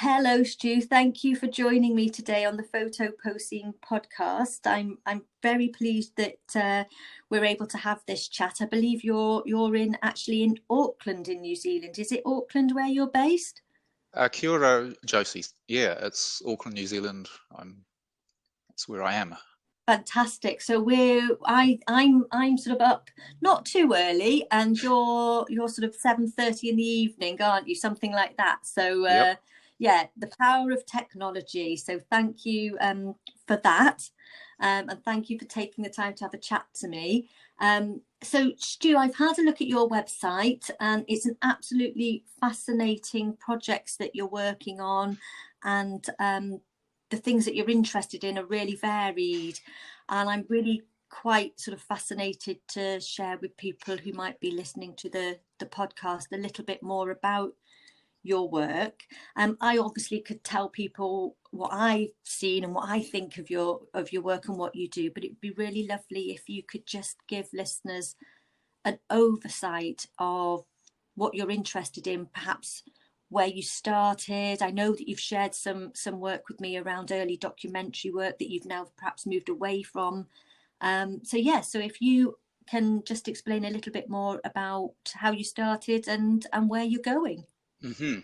Hello, Stu. Thank you for joining me today on the Photopocene podcast. I'm very pleased that we're able to have this chat. I believe you're actually in Auckland in New Zealand. Is it Auckland where you're based? Kia ora, Josie. Yeah, it's Auckland, New Zealand. That's where I am. Fantastic. So I'm sort of up not too early, and you're sort of 7:30 in the evening, aren't you? Something like that. So Yep. yeah, the power of technology. So thank you for that, and thank you for taking the time to have a chat to me. So Stu, I've had a look at your website, and it's an absolutely fascinating projects that you're working on, and the things that you're interested in are really varied, and I'm really quite sort of fascinated to share with people who might be listening to the podcast a little bit more about your work. I obviously could tell people what I've seen and what I think of your work and what you do, but it'd be really lovely if you could just give listeners an oversight of what you're interested in, perhaps where you started. I know that you've shared some work with me around early documentary work that you've now perhaps moved away from. So if you can just explain a little bit more about how you started and where you're going. Mm-hmm.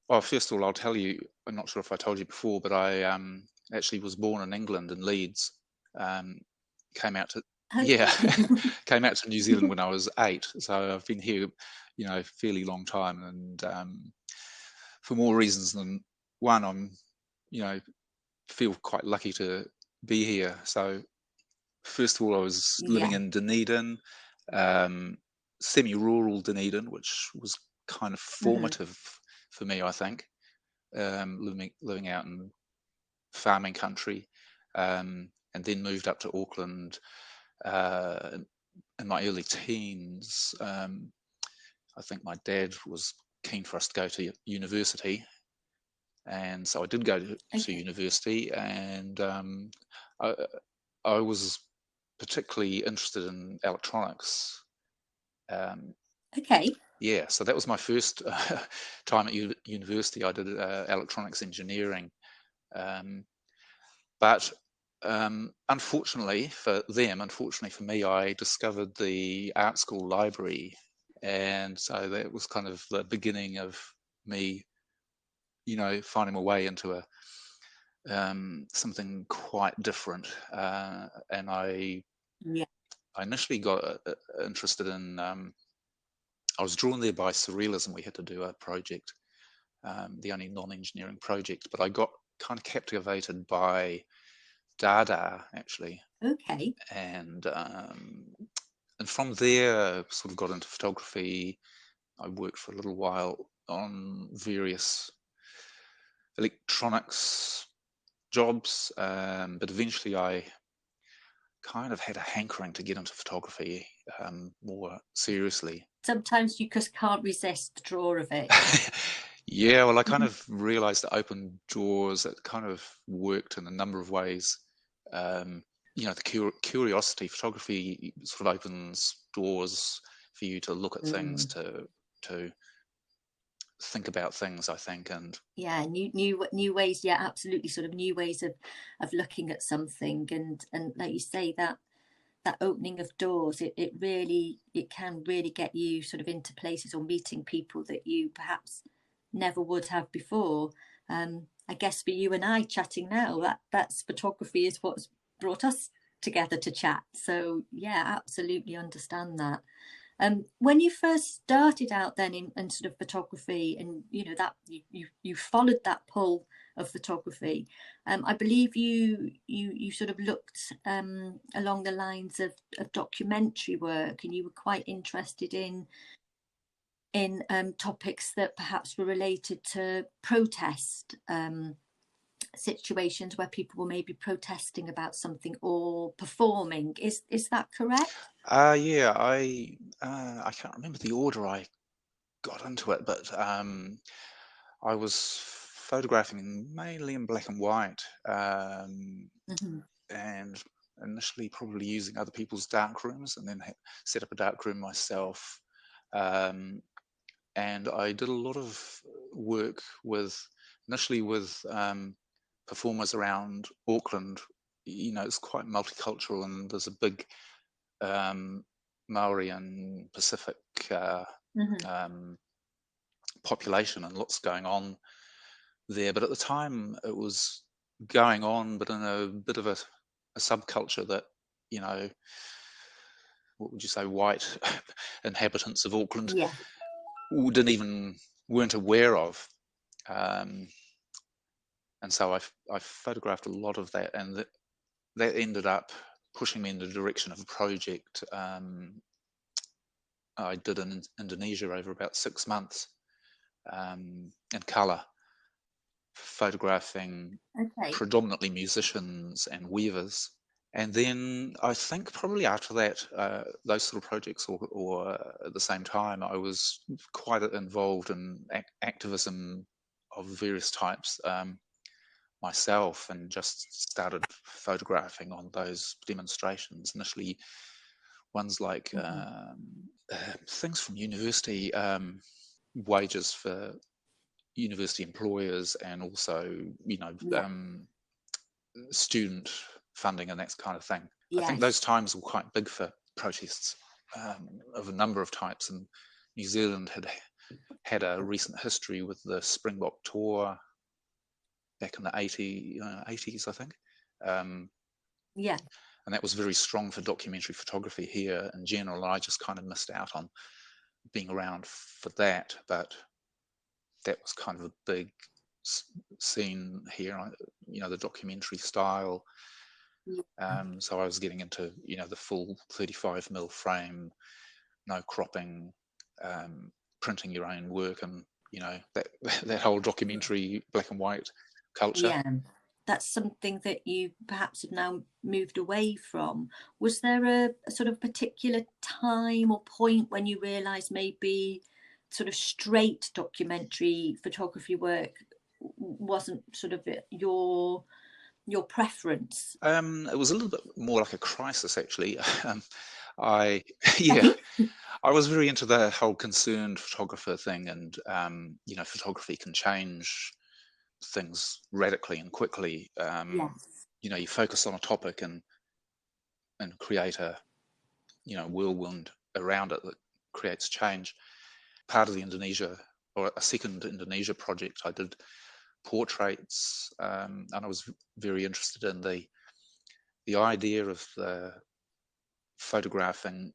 Well, first of all, I'll tell you, I'm not sure if I told you before, but I actually was born in England, in Leeds. Um, came out to Yeah, Okay. came out to New Zealand when I was 8. So I've been here, fairly long time, and for more reasons than one, you know, feel quite lucky to be here. So first of all, I was living Yeah. in Dunedin, um, semi-rural Dunedin, which was kind of Mm-hmm. formative for me, I think, living out in farming country, and then moved up to Auckland uh, in my early teens. I think my dad was keen for us to go to university, and so I did go to Okay. university, and I, I was particularly interested in electronics. Um, Okay. yeah, so that was my first time at university. I did electronics engineering, um, but unfortunately for me, I discovered the art school library, and so that was kind of the beginning of me, finding my way into something quite different. And Yeah. I initially got interested in. I was drawn there by surrealism. We had to do a project, the only non-engineering project, but I got kind of captivated by Dada actually, Okay. and from there sort of got into photography. I worked for a little while on various electronics jobs, but eventually I kind of had a hankering to get into photography more seriously. Sometimes you just can't resist the draw of it. Yeah, well, I kind of realized that open doors, that kind of worked in a number of ways. Um, the curiosity, photography sort of opens doors for you to look at things, Mm. to think about things, I think. And Yeah, new ways. Yeah, absolutely, sort of new ways of looking at something, and like you say, that opening of doors, it can really get you sort of into places or meeting people that you perhaps never would have before. I guess for you and I chatting now, that's photography is what's brought us together to chat. So yeah, absolutely understand that. When you first started out then in sort of photography, and you know that you followed that pull of photography, I believe you sort of looked along the lines of documentary work, and you were quite interested in topics that perhaps were related to protest situations where people were maybe protesting about something or performing. Is that correct? yeah, I can't remember the order I got into it, but I was photographing mainly in black and white, Mm-hmm. and initially probably using other people's dark rooms, and then set up a dark room myself. Um, and I did a lot of work with initially with performers around Auckland. It's quite multicultural, and there's a big Maori and Pacific population, and lots going on there. But at the time, it was going on, but in a bit of a subculture that, what would you say, white inhabitants of Auckland weren't aware of. And so I photographed a lot of that, and that ended up pushing me in the direction of a project I did in Indonesia over about 6 months, in colour, photographing predominantly musicians and weavers. And then I think probably after that, those sort of projects, or at the same time, I was quite involved in activism of various types myself, and just started photographing on those demonstrations. Initially, ones like things from university, wages for university employers, and also, student funding and that kind of thing. I think those times were quite big for protests of a number of types, and New Zealand had a recent history with the Springbok tour back in the 80s, I think. And that was very strong for documentary photography here in general. I just kind of missed out on being around for that, but that was kind of a big scene here, the documentary style. So I was getting into, the full 35mm frame, no cropping, printing your own work, and that whole documentary black and white culture. Yeah, that's something that you perhaps have now moved away from. Was there a sort of particular time or point when you realised maybe sort of straight documentary photography work wasn't sort of your preference? It was a little bit more like a crisis, actually. I was very into the whole concerned photographer thing, and photography can change things radically and quickly. You focus on a topic and create a whirlwind around it that creates change. Part of the Indonesia, or a second Indonesia project, I did portraits, and I was very interested in the idea of the photographing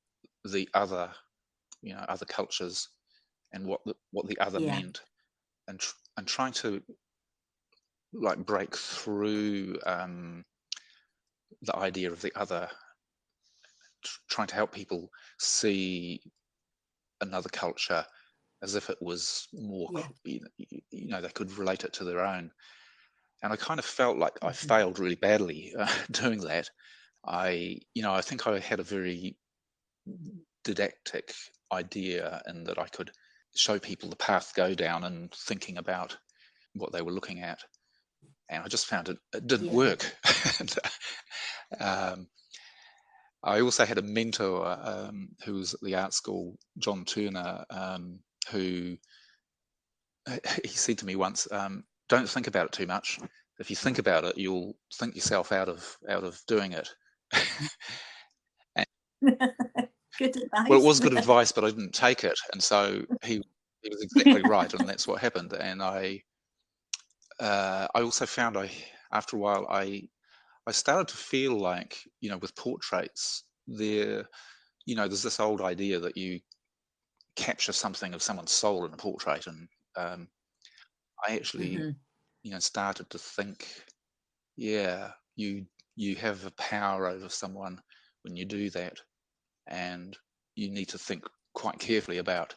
the other, other cultures, and what the other meant, and trying to break through the idea of the other, trying to help people see another culture as if it was more, they could relate it to their own. And I kind of felt like I failed really badly doing that. I think I had a very didactic idea, in that I could show people the path to go down and thinking about what they were looking at. And I just found it didn't work. And, I also had a mentor who was at the art school, John Turner, who he said to me once, "Don't think about it too much. If you think about it, you'll think yourself out of doing it." Good advice. Well, it was good advice, but I didn't take it, and so he was exactly right, and that's what happened. And I also found, after a while, I started to feel like, with portraits, there's this old idea that you capture something of someone's soul in a portrait, and I actually, started to think, you have a power over someone when you do that, and you need to think quite carefully about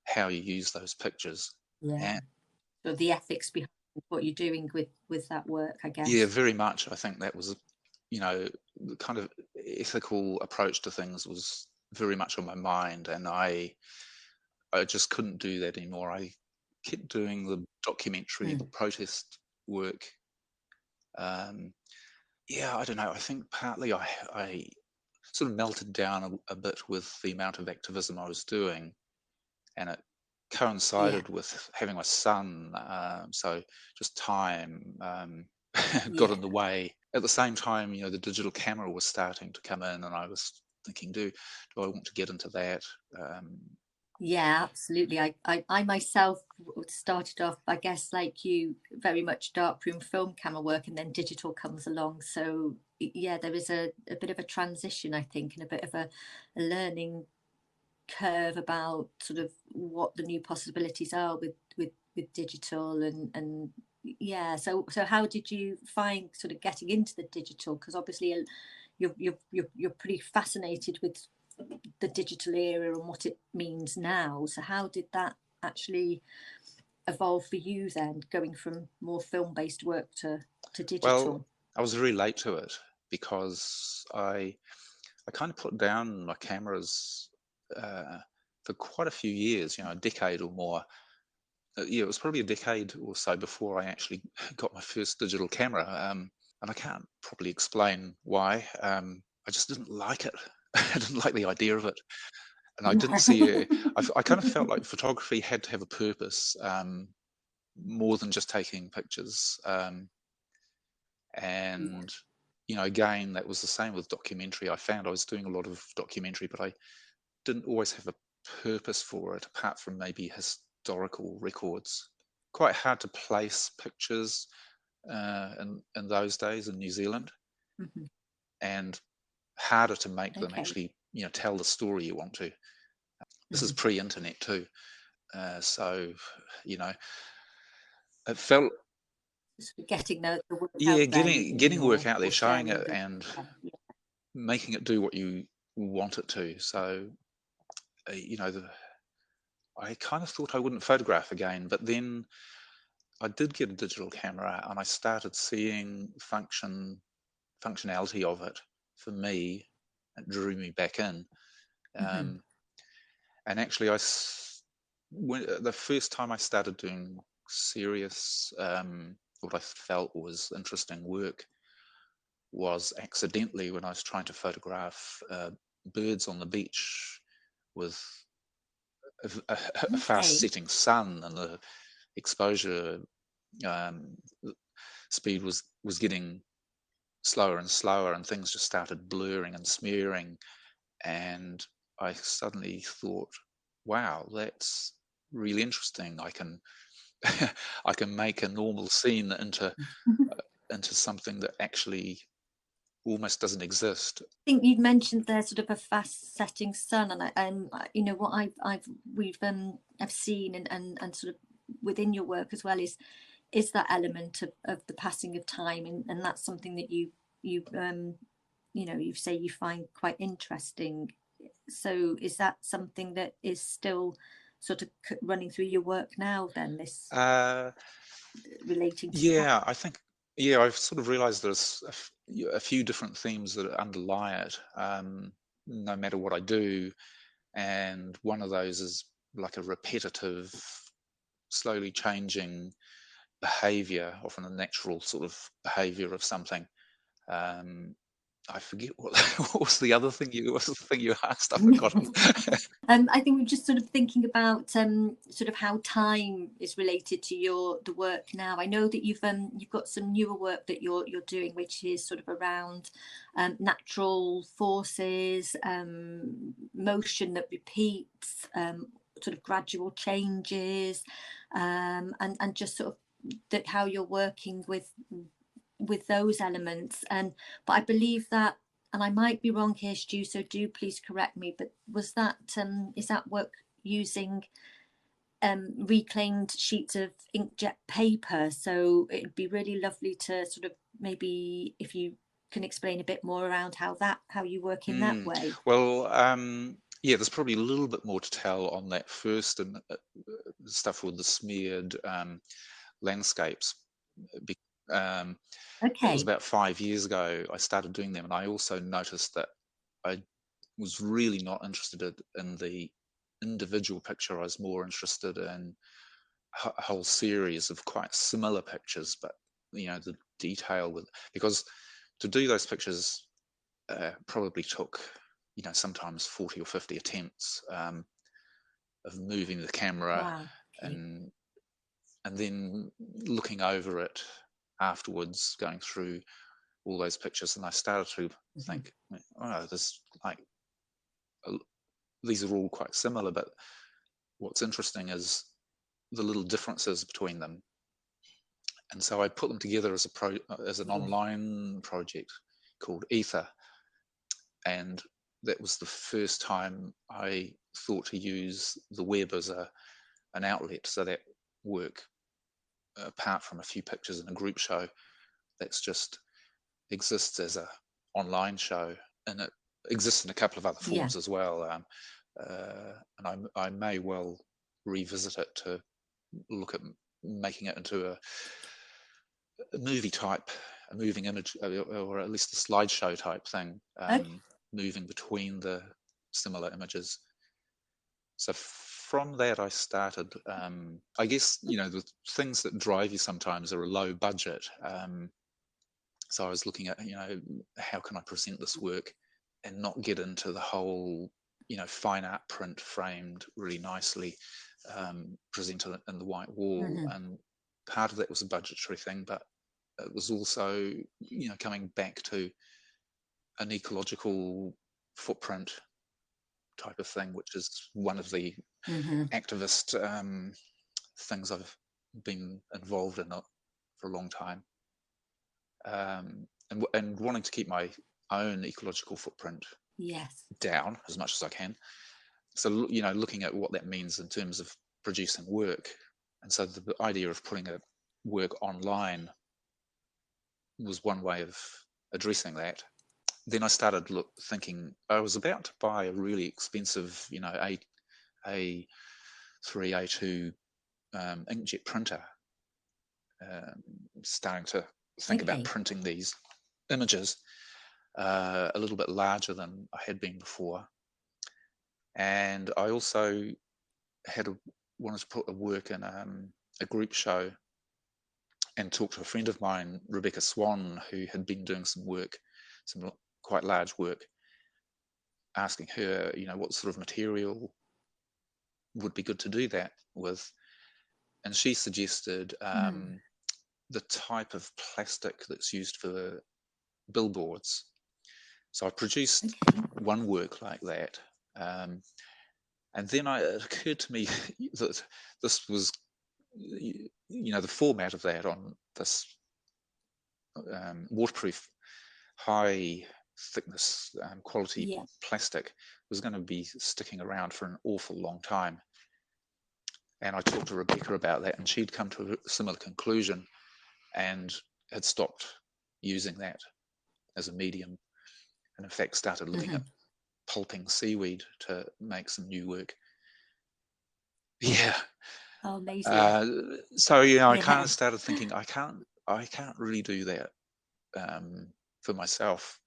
how you use those pictures. So the ethics behind what you're doing with that work, I guess. Yeah, very much. I think that was, the kind of ethical approach to things was very much on my mind, and I just couldn't do that anymore. I kept doing the documentary, the protest work. I don't know. I think partly I sort of melted down a bit with the amount of activism I was doing, and it Yeah, coincided with having my son, so just time got yeah. in the way. At the same time, the digital camera was starting to come in, and I was thinking, do I want to get into that? Um, Yeah, absolutely. I myself started off, I guess, like you, very much darkroom film camera work, and then digital comes along. So yeah, there is a bit of a transition, I think, and a bit of a learning curve about sort of what the new possibilities are with digital and yeah. So how did you find sort of getting into the digital? Because obviously you're pretty fascinated with the digital era and what it means now. So how did that actually evolve for you then, going from more film-based work to well, digital? I was very late to it because I kind of put down my cameras uh, for quite a few years, a decade or more. Yeah, it was probably a decade or so before I actually got my first digital camera, and I can't properly explain why. I just didn't like it. I didn't like the idea of it, and I didn't Yeah. see a. I kind of felt like photography had to have a purpose, more than just taking pictures. Yeah. And again, that was the same with documentary. I found I was doing a lot of documentary, but I didn't always have a purpose for it, apart from maybe historical records. Quite hard to place pictures in those days in New Zealand, Mhm. and harder to make them Okay. actually, tell the story you want to. This is Mhm. pre-internet too, so you know, it felt, Just getting the work yeah, out there getting work out there, or showing sharing it, the and yeah. making it do what you want it to. So, I kind of thought I wouldn't photograph again, but then I did get a digital camera, and I started seeing functionality of it for me. It drew me back in. Mhm. Um, and actually, the first time I started doing serious, what I felt was interesting work was accidentally when I was trying to photograph birds on the beach with a fast Okay. setting sun, and the exposure um, speed was getting slower and slower, and things just started blurring and smearing. And I suddenly thought, wow, that's really interesting. I can I can make a normal scene into something that actually almost doesn't exist. Think you'd mentioned there sort of a fast setting sun, and you know what I've seen and sort of within your work as well is that element of the passing of time, and that's something that you you know you say you find quite interesting. So is that something that is still sort of running through your work now then, this Uh, relating to time? yeah, I think, yeah, I've sort of realized there's a few different themes that underlie it, no matter what I do. And one of those is like a repetitive, slowly changing behavior, often a natural sort of behavior of something. Um, I forget what was the other thing what was the thing you asked? I've forgotten. I think we're just sort of thinking about sort of how time is related to the work now. I know that you've got some newer work that you're doing, which is sort of around natural forces, motion that repeats, sort of gradual changes, and just sort of that how you're working with those elements. And but I believe that, and I might be wrong here, Stu, so do please correct me, but was that is that work using reclaimed sheets of inkjet paper? So it'd be really lovely to sort of maybe if you can explain a bit more around how you work in that Mm. way. Well, yeah, there's probably a little bit more to tell on that first, and stuff with the smeared landscapes. Be- Um, that was Okay. about 5 years ago. I started doing them, and I also noticed that I was really not interested in the individual picture. I was more interested in a whole series of quite similar pictures, but the detail with, because to do those pictures probably took sometimes 40 or 50 attempts. of moving the camera Wow. Okay. and then looking over it afterwards, going through all those pictures, and I started to think, oh, there's like these are all quite similar, but what's interesting is the little differences between them. And so I put them together as an Yeah. online project called Ether, and that was the first time I thought to use the web as an outlet. So that work, apart from a few pictures in a group show, that's just exists as a online show, and it exists in a couple of other Yeah. forms as well. And I may well revisit it to look at making it into a movie type, a moving image, or at least a slideshow type thing, Okay. moving between the similar images. So from that, I started. I guess the things that drive you sometimes are a low budget. So I was looking at how can I present this work and not get into the whole fine art print framed really nicely, presented in the white wall. And part of that was a budgetary thing, but it was also coming back to an ecological footprint type of thing, which is one of the activist things I've been involved in for a long time, and wanting to keep my own ecological footprint Yes. down as much as I can. So looking at what that means in terms of producing work, and so the idea of putting a work online was one way of addressing that. Then I started thinking I was about to buy a really expensive, A3, A2 inkjet printer, starting to think about Okay. printing these images a little bit larger than I had been before. And I also wanted to put a work in a group show and talk to a friend of mine, Rebecca Swan, who had been doing some work, some quite large work, asking her, what sort of material would be good to do that with. And she suggested the type of plastic that's used for billboards. So I produced one work like that. And then it occurred to me that this was, the format of that on this waterproof, high thickness, quality Yeah. plastic was going to be sticking around for an awful long time. And I talked to Rebecca about that, and she'd come to a similar conclusion and had stopped using that as a medium, and in fact started looking at pulping seaweed to make some new work. Yeah. Oh, amazing. So I kind Yeah. of started thinking I can't really do that for myself.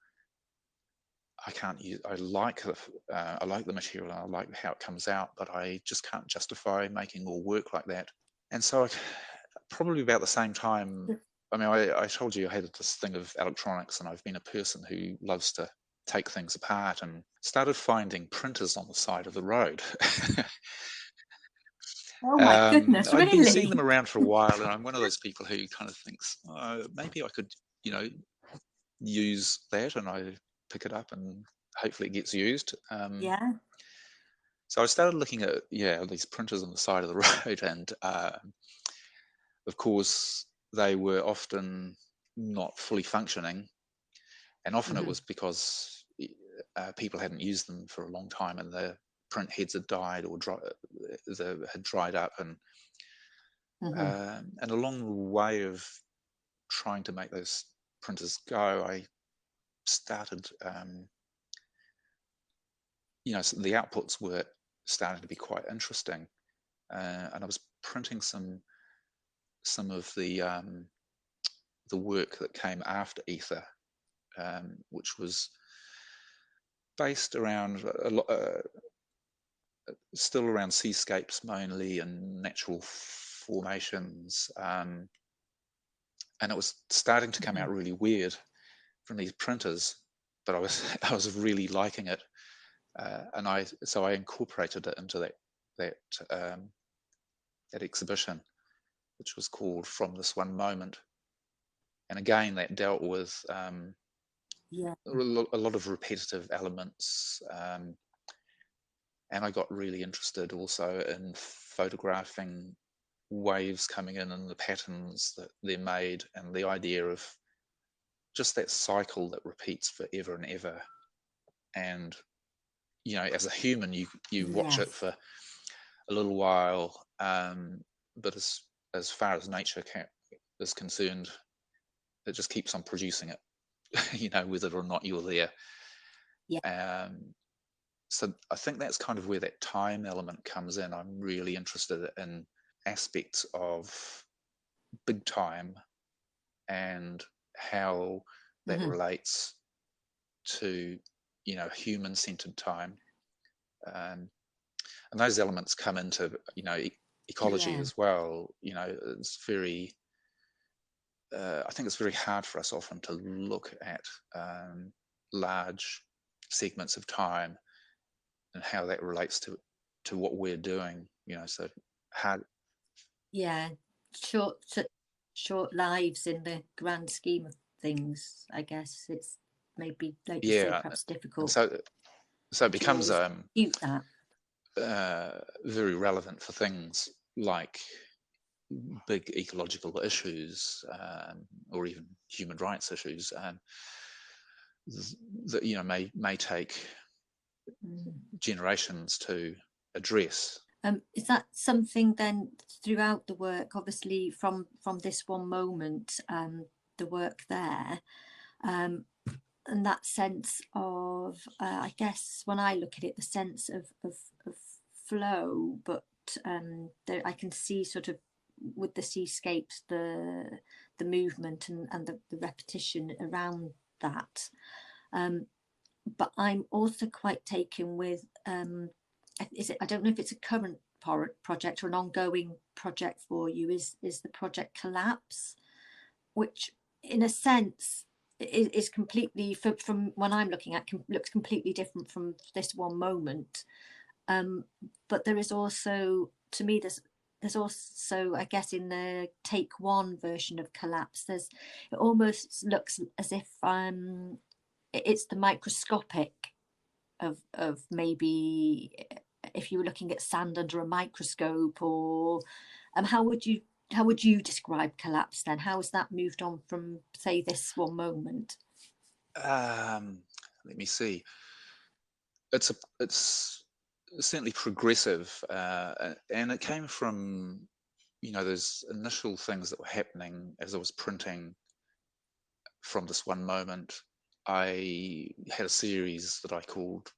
I can't use. I like the material. I like how it comes out, but I just can't justify making more work like that. And so, probably about the same time. I mean, I told you I had this thing of electronics, and I've been a person who loves to take things apart, and started finding printers on the side of the road. Oh my goodness, I'd been seeing them really? around for a while, and I'm one of those people who kind of thinks, oh, maybe I could, use that, and I pick it up, and hopefully it gets used. Yeah. So I started looking at these printers on the side of the road, and of course they were often not fully functioning, and often it was because people hadn't used them for a long time, and the print heads had died or had dried up, and along the way of trying to make those printers go, I started, so the outputs were starting to be quite interesting, and I was printing some of the work that came after Ether, which was based around still around seascapes mainly and natural formations, and it was starting to come out really weird from these printers, but I was really liking it, and I incorporated it into that that exhibition, which was called From This One Moment. And again, that dealt with Yeah. a lot of repetitive elements. And I got really interested also in photographing waves coming in and the patterns that they're made, and the idea of just that cycle that repeats forever and ever. And you know, as a human, you watch it Yes. for a little while, but as far as nature is concerned, it just keeps on producing it, you know, whether or not you're there. Yeah. So I think that's kind of where that time element comes in. I'm really interested in aspects of big time and how that Mm-hmm. relates to, you know, human-centered time. Um, and those elements come into, you know, ecology Yeah. as well. You know, it's very I think it's very hard for us often to look at large segments of time and how that relates to what we're doing. You know, so hard. Yeah. Short, short lives in the grand scheme of things. I guess it's maybe, like you say, Yeah, perhaps and difficult so it to becomes always compute that. very relevant for things like big ecological issues, or even human rights issues, that, you know, may take generations to address. Is that something then throughout the work, obviously from this one moment, the work there, and that sense of, I guess when I look at it, the sense of flow, but there, I can see sort of with the seascapes, the movement and the repetition around that. But I'm also quite taken with, is it, I don't know if it's a current project or an ongoing project for you, is the project Collapse, which in a sense is completely, from when I'm looking at, looks completely different from this one moment. But there is also, to me, there's also, I guess, in the take one version of Collapse, it almost looks as if it's the microscopic of maybe if you were looking at sand under a microscope, or how would you describe Collapse then? How has that moved on from, say, this one moment? Let me see. It's certainly progressive, and it came from, you know, those initial things that were happening as I was printing From This One Moment. I had a series that I called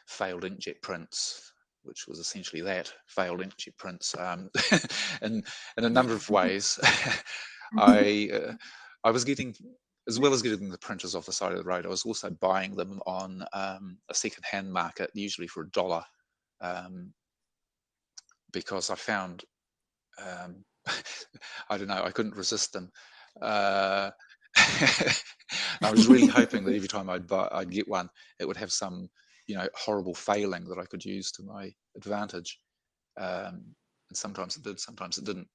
failed inkjet prints, which was essentially that, failed inkjet prints, in a number of ways. I was getting, as well as getting the printers off the side of the road, I was also buying them on a second-hand market, usually for $1, because I found, I don't know, I couldn't resist them. Uh, I was really hoping that every time I'd get one, it would have some, you know, horrible failing that I could use to my advantage. And sometimes it did, sometimes it didn't.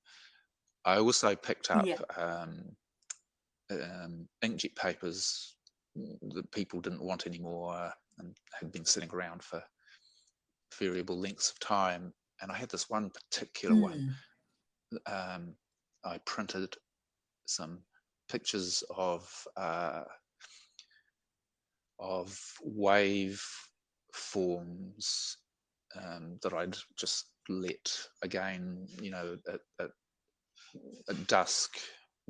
I also picked up Yeah. inkjet papers that people didn't want anymore, and had been sitting around for variable lengths of time. And I had this one particular one. I printed some pictures of wave forms that I'd just let, again, you know, at dusk,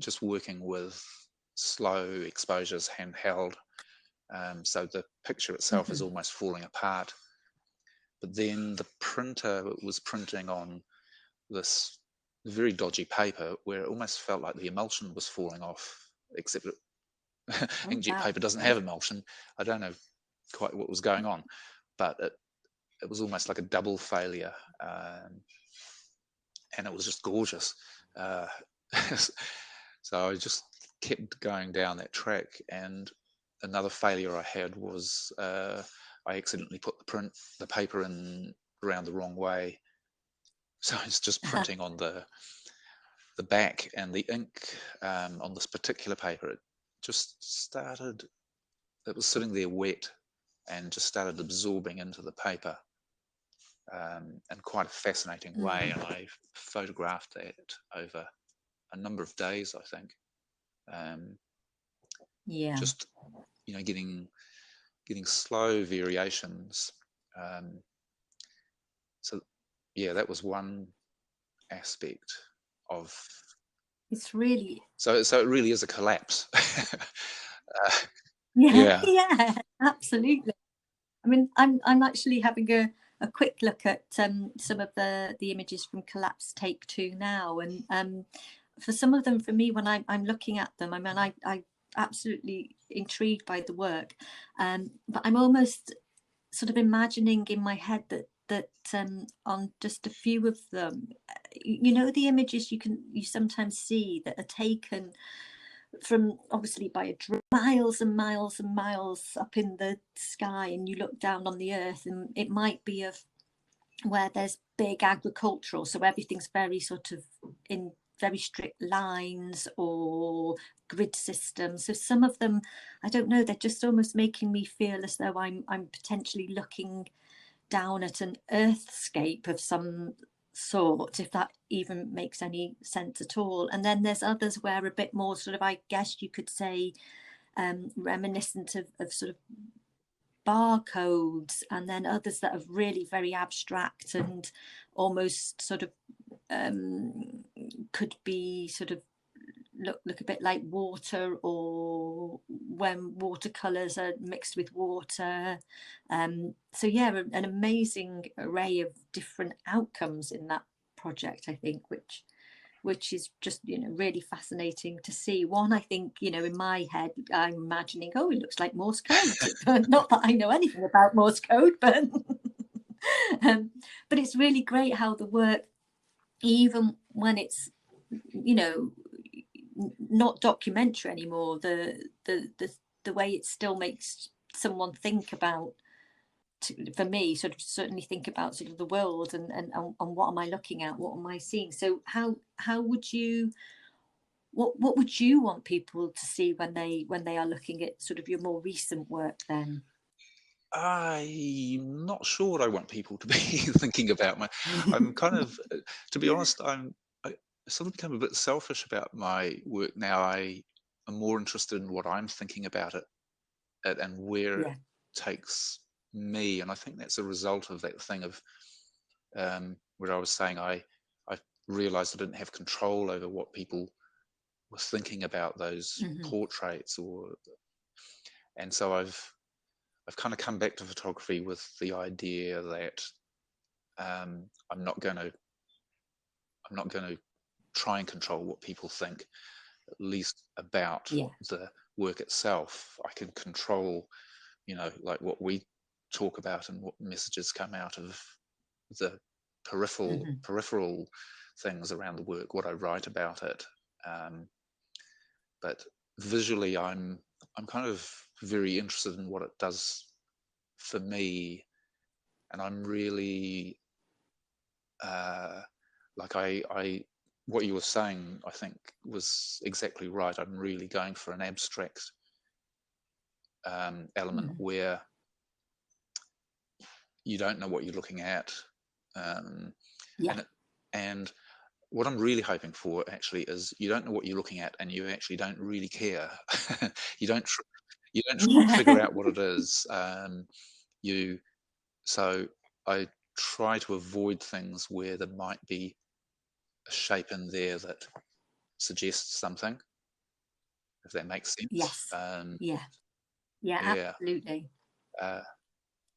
just working with slow exposures, handheld. So the picture itself is almost falling apart. But then the printer was printing on this very dodgy paper where it almost felt like the emulsion was falling off, except that Oh inkjet wow. paper doesn't have emulsion. I don't know quite what was going on, but it was almost like a double failure, and it was just gorgeous. Uh, so I just kept going down that track. And another failure I had was I accidentally put the paper in around the wrong way. So it's just printing on the back, and the ink on this particular paper, it just started, it was sitting there wet and just started absorbing into the paper in quite a fascinating way. And I photographed that over a number of days, I think. Just, you know, getting slow variations. So yeah, that was one aspect of. It's really. So it really is a collapse. Yeah, Yeah. yeah, absolutely. I mean, I'm actually having a quick look at some of the images from Collapse Take Two now, and for some of them, for me, when I'm looking at them, I mean, I absolutely intrigued by the work, but I'm almost sort of imagining in my head that on just a few of them, you know, the images you sometimes see that are taken from, obviously, by a drone, miles and miles and miles up in the sky, and you look down on the earth, and it might be of where there's big agricultural, so everything's very sort of in very strict lines or grid systems. So some of them, I don't know, they're just almost making me feel as though I'm potentially looking down at an earthscape of some sort, if that even makes any sense at all. And then there's others where a bit more sort of, I guess you could say, reminiscent of sort of barcodes, and then others that are really very abstract and almost sort of could be sort of look a bit like water, or when watercolors are mixed with water. So yeah, an amazing array of different outcomes in that project, I think, which is just, you know, really fascinating to see. One, I think, you know, in my head, I'm imagining, oh, it looks like Morse code. Not that I know anything about Morse code, but but it's really great how the work, even when it's, you know, not documentary anymore, the way it still makes someone think about, for me, sort of certainly think about sort of the world and what am I looking at, what am I seeing. So how would you, what would you want people to see when they are looking at sort of your more recent work then? I'm not sure what I want people to be thinking about. I'm kind of, to be honest, I sort of become a bit selfish about my work now. I am more interested in what I'm thinking about it and where it takes me. And I think that's a result of that thing of where I was saying I realized I didn't have control over what people were thinking about those portraits, and so I've kind of come back to photography with the idea that I'm not going to try and control what people think, at least about the work itself. I can control, you know, like what we talk about and what messages come out of the peripheral things around the work, what I write about it. But visually, I'm kind of very interested in what it does for me, and I'm really like I what you were saying, I think, was exactly right. I'm really going for an abstract element where you don't know what you're looking at, and what I'm really hoping for actually is you don't know what you're looking at, and you actually don't really care. you don't you don't try and figure out what it is. So I try to avoid things where there might be a shape in there that suggests something, if that makes sense. Absolutely.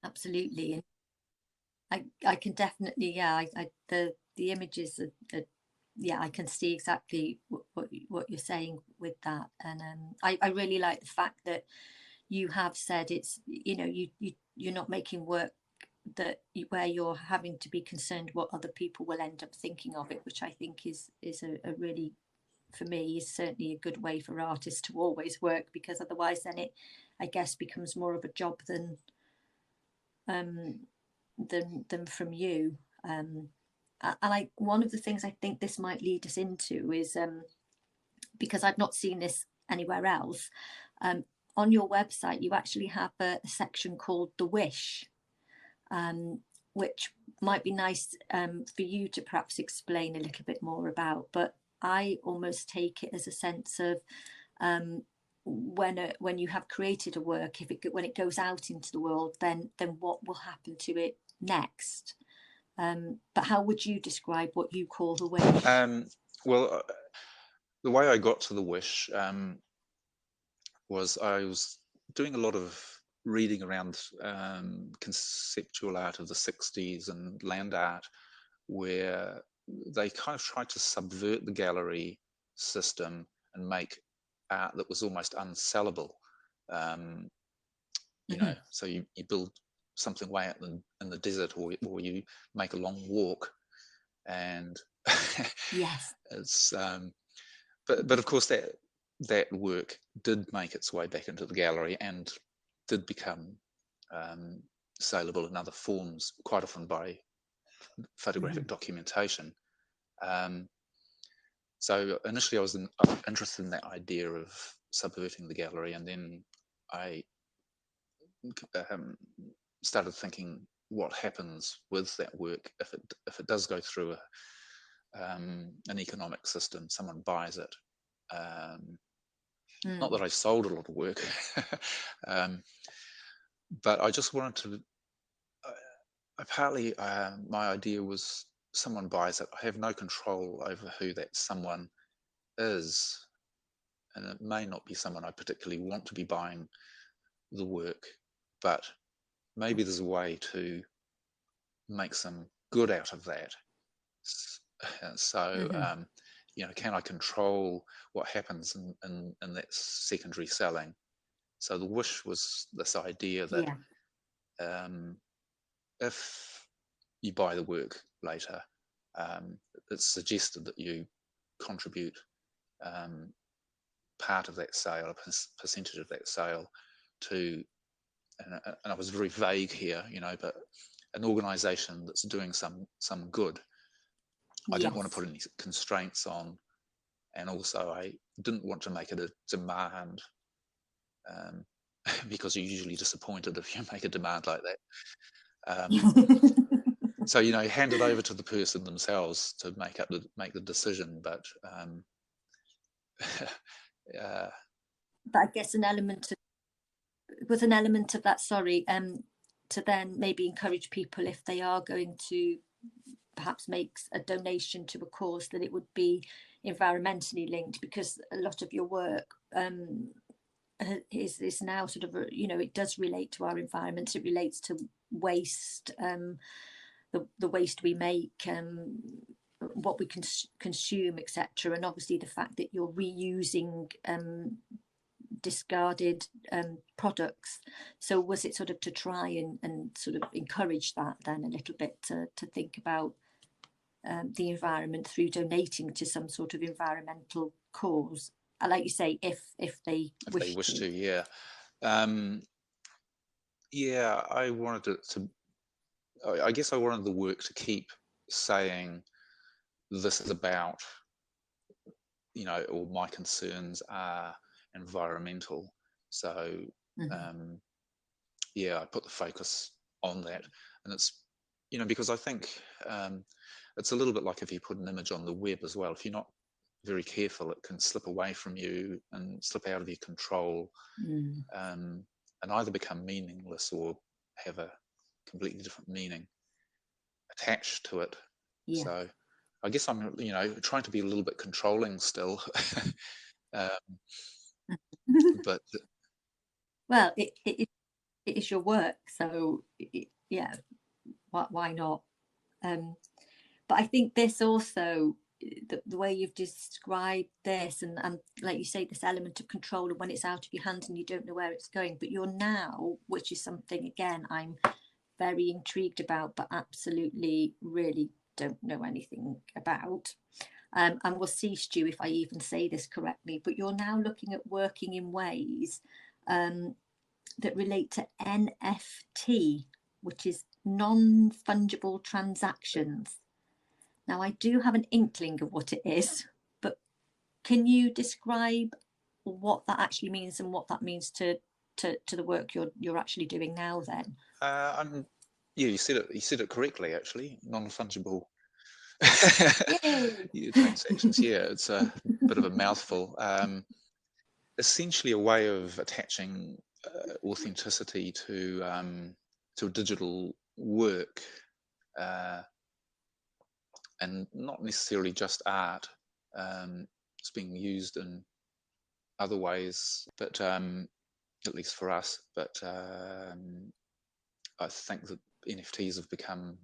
Absolutely. And I can definitely, the images are, I can see exactly what you're saying with that. And I really like the fact that you have said it's, you know, you're not making work where you're having to be concerned what other people will end up thinking of it, which I think is a really, for me, is certainly a good way for artists to always work, because otherwise then it, I guess, becomes more of a job than than from you. And one of the things I think this might lead us into is, because I've not seen this anywhere else, on your website you actually have a section called The Wish, which might be nice for you to perhaps explain a little bit more about. But I almost take it as a sense of, when you have created a work, when it goes out into the world, then what will happen to it next? But how would you describe what you call the wish? Well, the way I got to the wish was I was doing a lot of reading around conceptual art of the 60s and land art, where they kind of tried to subvert the gallery system and make art that was almost unsellable. You know, so you build something way out in the desert, or you make a long walk, and Yes. it's but of course that work did make its way back into the gallery and did become saleable in other forms, quite often by photographic documentation. So initially I was interested in that idea of subverting the gallery, and then I started thinking what happens with that work if it does go through an economic system. Someone buys it. Not that I sold a lot of work, but I just wanted to. Partly, my idea was someone buys it. I have no control over who that someone is, and it may not be someone I particularly want to be buying the work, but maybe there's a way to make some good out of that. So, you know, can I control what happens in that secondary selling? So the wish was this idea that if you buy the work later, it's suggested that you contribute part of that sale, a percentage of that sale, to, and I was very vague here, you know, but an organisation that's doing some good. I didn't want to put any constraints on, and also I didn't want to make it a demand, because you're usually disappointed if you make a demand like that. So, you know, hand it over to the person themselves to make the decision. But but I guess an element of that, sorry, to then maybe encourage people, if they are going to perhaps make a donation to a cause, that it would be environmentally linked, because a lot of your work is now sort of, you know, it does relate to our environment. It relates to waste, the waste we make, what we consume, etc. And obviously the fact that you're reusing discarded products. So was it sort of to try and sort of encourage that then a little bit, to think about the environment through donating to some sort of environmental cause? Like you say, if they wish to. Yeah. Yeah, I wanted it to, I guess I wanted the work to keep saying this is about, you know, or my concerns are environmental. So yeah, I put the focus on that. And it's, you know, because I think it's a little bit like if you put an image on the web as well. If you're not very careful, it can slip away from you and slip out of your control, and either become meaningless or have a completely different meaning attached to it. So I guess I'm, you know, trying to be a little bit controlling still. But well, it is your work, so yeah, why not? But I think this also, the way you've described this, and like you say, this element of control, and when it's out of your hands and you don't know where it's going, but you're now, which is something again I'm very intrigued about, but absolutely really don't know anything about. And we'll see, Stu, if I even say this correctly, but you're now looking at working in ways that relate to NFT, which is non-fungible transactions. Now, I do have an inkling of what it is, but can you describe what that actually means and what that means to the work you're actually doing now then? Yeah, you said it correctly, actually. Non-fungible Yay! transactions. Yeah, it's a bit of a mouthful. Essentially a way of attaching authenticity to a digital work, and not necessarily just art. It's being used in other ways, but at least for us. But I think that NFTs have become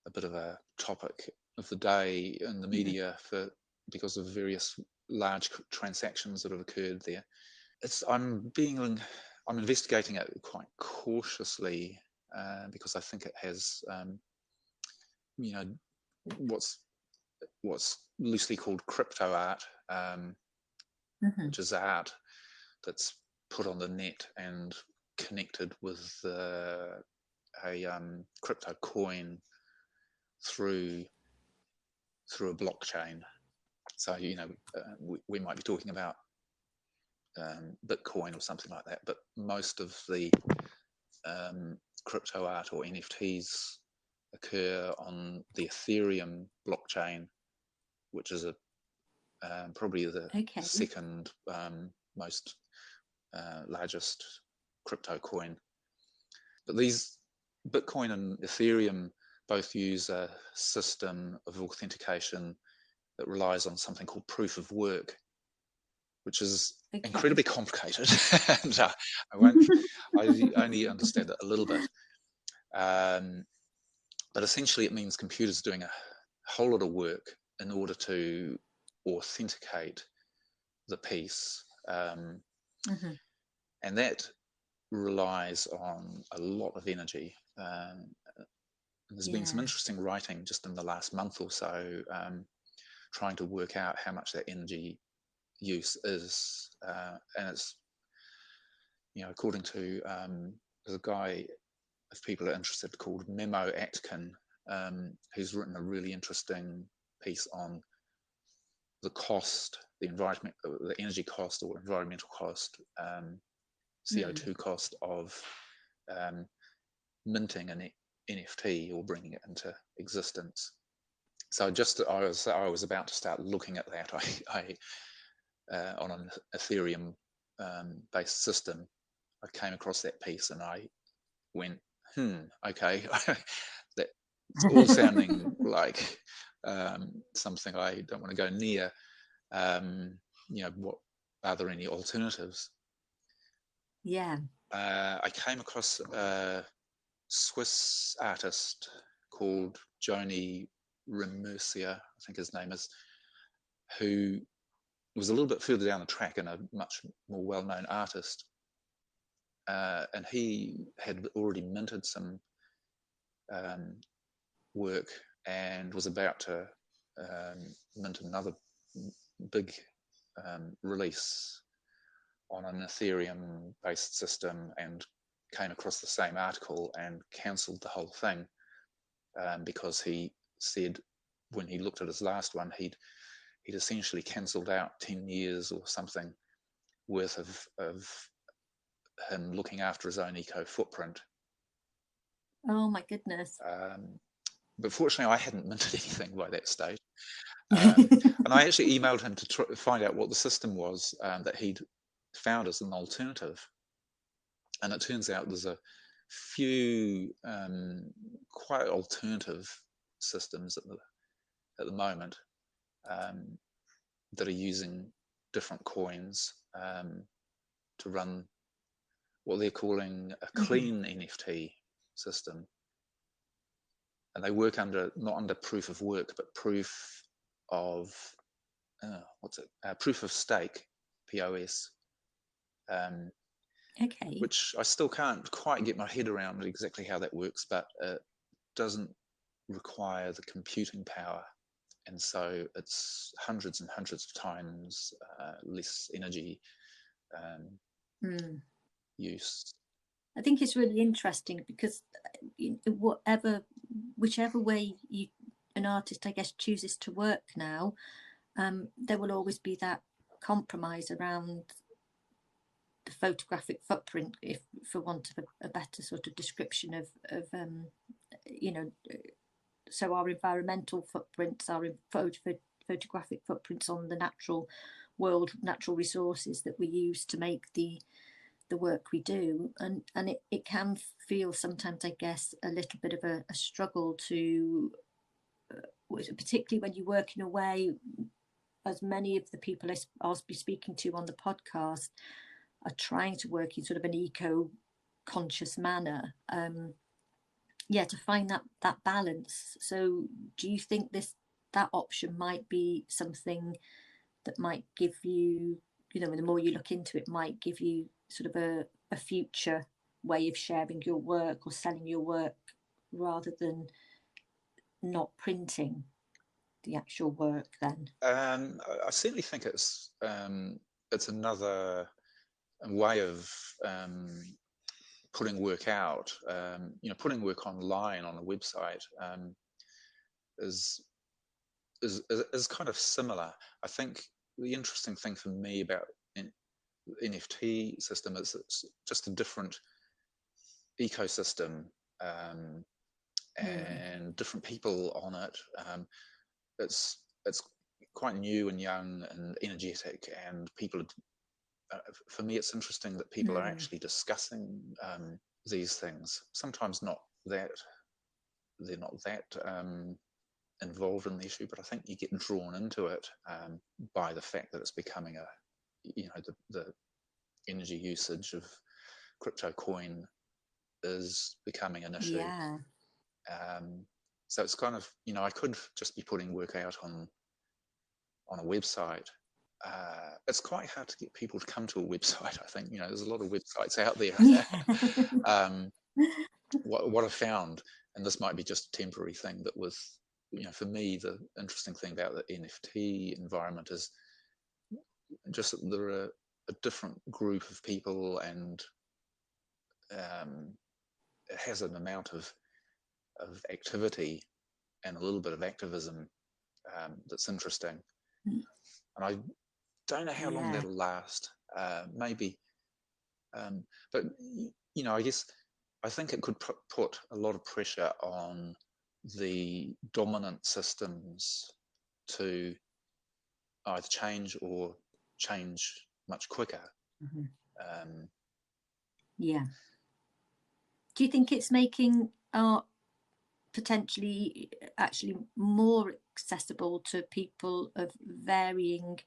a bit of a topic of the day in the media because of various large transactions that have occurred there. I'm investigating it quite cautiously because I think it has, what's loosely called crypto art, which is art that's put on the net and connected with a crypto coin through a blockchain. So we might be talking about Bitcoin or something like that, but most of the crypto art or NFTs occur on the Ethereum blockchain, which is probably the second most largest crypto coin. But these Bitcoin and Ethereum both use a system of authentication that relies on something called proof of work, which is incredibly complicated. And I only understand it a little bit. But essentially it means computers doing a whole lot of work in order to authenticate the piece. And that relies on a lot of energy. There's been some interesting writing just in the last month or so, trying to work out how much that energy use is, and it's, according to there's a guy, if people are interested, called Memo Atkin, who's written a really interesting piece on the cost, the energy cost or environmental cost, CO2 cost of minting an NFT or bringing it into existence. So I was about to start looking at that. I on an Ethereum based system, I came across that piece and I went, okay, that's all sounding like something I don't want to go near. What are there any alternatives? Yeah. I came across a Swiss artist called Joni Remercier, I think his name is, who was a little bit further down the track and a much more well-known artist. And he had already minted some work and was about to mint another big release on an Ethereum-based system, and came across the same article and cancelled the whole thing because he said when he looked at his last one, he'd essentially cancelled out 10 years or something worth of him looking after his own eco footprint. Oh my goodness. But fortunately, I hadn't minted anything by that stage. And I actually emailed him to find out what the system was that he'd found as an alternative. And it turns out there's a few quite alternative systems at the moment that are using different coins to run what they're calling a clean NFT system. And they work not under proof of work, but proof of proof of stake, POS. Which I still can't quite get my head around exactly how that works, but it doesn't require the computing power, and so it's hundreds and hundreds of times less energy use. I think it's really interesting because whichever way an artist, I guess, chooses to work now, there will always be that compromise around the photographic footprint, if for want of a better sort of description of you know, so our environmental footprints, our photographic footprints on the natural world, natural resources that we use to make the work we do, and it can feel sometimes, I guess, a little bit of a struggle to, particularly when you work in a way, as many of the people I'll be speaking to on the podcast are trying to work in sort of an eco-conscious manner. To find that balance. So, do you think that option might be something that might give you, the more you look into it, might give you sort of a future way of sharing your work or selling your work, rather than not printing the actual work then? I certainly think it's another way of putting work out. Putting work online on a website is kind of similar. I think the interesting thing for me about NFT system is it's just a different ecosystem, and different people on it. It's quite new and young and energetic, and people for me it's interesting that people are actually discussing these things. Sometimes they're not that involved in the issue, but I think you get drawn into it by the fact that it's becoming the energy usage of crypto coin is becoming an issue. Yeah. So it's kind of, I could just be putting work out on a website. It's quite hard to get people to come to a website. I think, there's a lot of websites out there. What I've found, and this might be just a temporary thing, but with, for me, the interesting thing about the NFT environment is just that there are a different group of people, and it has an amount of activity and a little bit of activism that's interesting. And I don't know how long that'll last. Maybe, but I guess I think it could put a lot of pressure on the dominant systems to either change or change much quicker. Yeah. Do you think it's making art potentially actually more accessible to people of varying,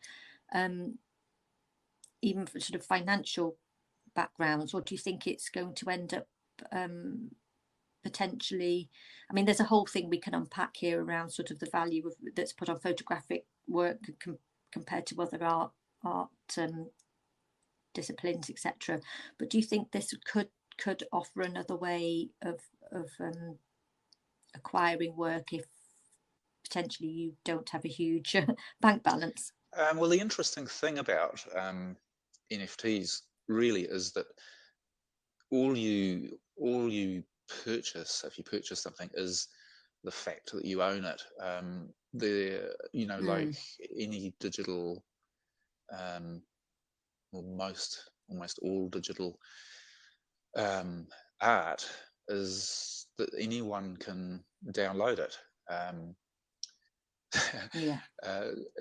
even for sort of financial backgrounds, or do you think it's going to end up potentially, I mean, there's a whole thing we can unpack here around sort of the value that's put on photographic work compared to other art disciplines, etc. But do you think this could offer another way of acquiring work if potentially you don't have a huge bank balance? Well, the interesting thing about NFTs really is that all you purchase, if you purchase something, is the fact that you own it. Like any digital, almost all digital art, is that anyone can download it.